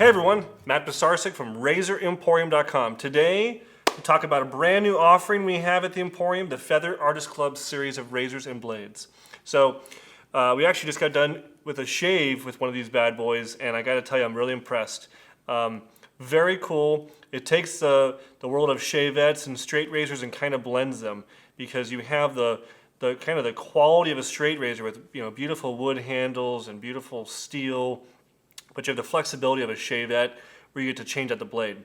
Hey everyone, Matt Pisarcik from RazorEmporium.com. Today, we talk about a brand new offering we have at the Emporium, the Feather Artist Club series of razors and blades. So, we actually just got done with a shave with one of these bad boys, and I gotta tell you, I'm really impressed. Very cool. It takes the world of shavettes and straight razors and kind of blends them, because you have the kind of the quality of a straight razor with beautiful wood handles and beautiful steel, but you have the flexibility of a shavette where you get to change out the blade.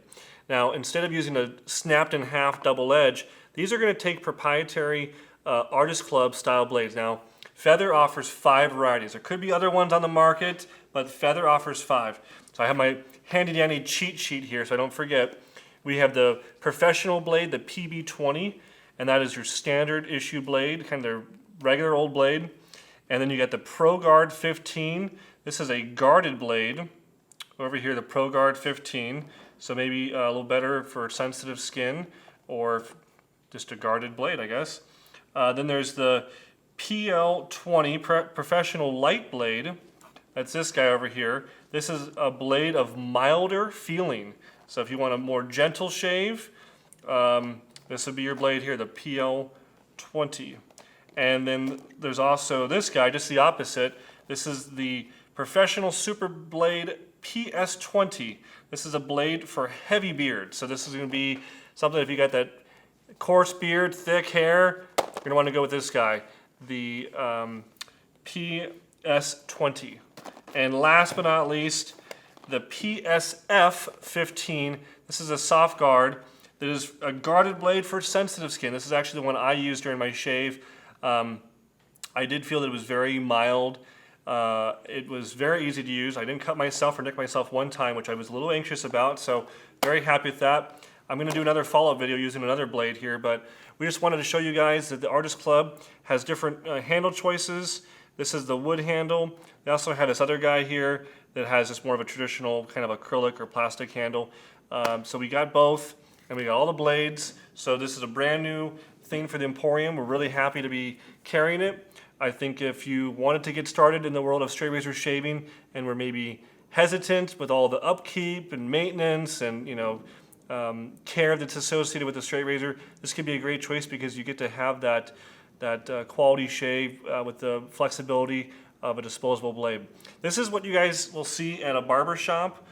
Now, instead of using a snapped in half double edge, these are going to take proprietary Artist Club style blades. Now, Feather offers 5 varieties. There could be other ones on the market, but Feather offers 5. So I have my handy dandy cheat sheet here so I don't forget. We have the professional blade, the PB20, and that is your standard issue blade, kind of their regular old blade. And then you got the Pro Guard 15. This is a guarded blade. Over here, the Pro Guard 15. So maybe a little better for sensitive skin, or just a guarded blade, I guess. Then there's the PL20 Professional Light Blade. That's this guy over here. This is a blade of milder feeling. So if you want a more gentle shave, this would be your blade here, the PL20. And then there's also this guy, just the opposite. This is the Professional Super Blade PS20. This is a blade for heavy beard. So this is going to be something, if you got that coarse beard, thick hair, you're going to want to go with this guy, the PS20. And last but not least, the PSF15. This is a soft guard. That is a guarded blade for sensitive skin. This is actually the one I used during my shave. I did feel that it was very mild. It was very easy to use. I didn't cut myself or nick myself one time, which I was a little anxious about, so very happy with that. I'm going to do another follow-up video using another blade here, but we just wanted to show you guys that the Artist Club has different handle choices. This is the wood handle. They also have this other guy here that has just more of a traditional kind of acrylic or plastic handle. So we got both, and we got all the blades. So this is a brand new thing for the Emporium. We're really happy to be carrying it. I think if you wanted to get started in the world of straight razor shaving and were maybe hesitant with all the upkeep and maintenance and care that's associated with the straight razor, this could be a great choice because you get to have that quality shave with the flexibility of a disposable blade. This is what you guys will see at a barber shop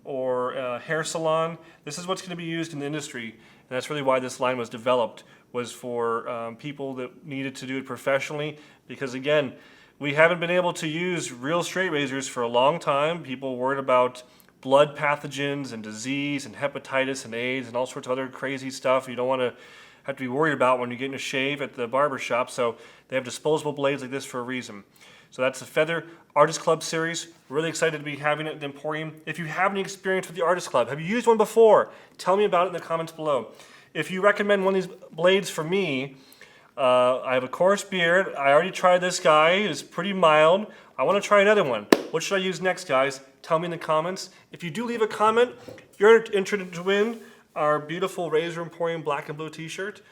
or a hair salon. This is what's going to be used in the industry, and that's really why this line was developed, was for people that needed to do it professionally, because again, we haven't been able to use real straight razors for a long time. People worried about blood pathogens and disease and hepatitis and AIDS and all sorts of other crazy stuff you don't want to have to be worried about when you're getting a shave at the barber shop, so they have disposable blades like this for a reason. So that's the Feather Artist Club series. We're really excited to be having it at the Emporium. If you have any experience with the Artist Club, have you used one before? Tell me about it in the comments below. If you recommend one of these blades for me, I have a coarse beard. I already tried this guy. It's pretty mild. I want to try another one. What should I use next, guys? Tell me in the comments. If you do leave a comment, you're entered to win our beautiful Razor Emporium black and blue t-shirt.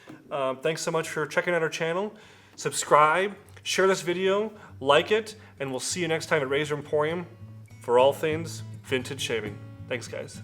Thanks so much for checking out our channel. Subscribe, share this video, like it, and we'll see you next time at Razor Emporium for all things vintage shaving. Thanks, guys.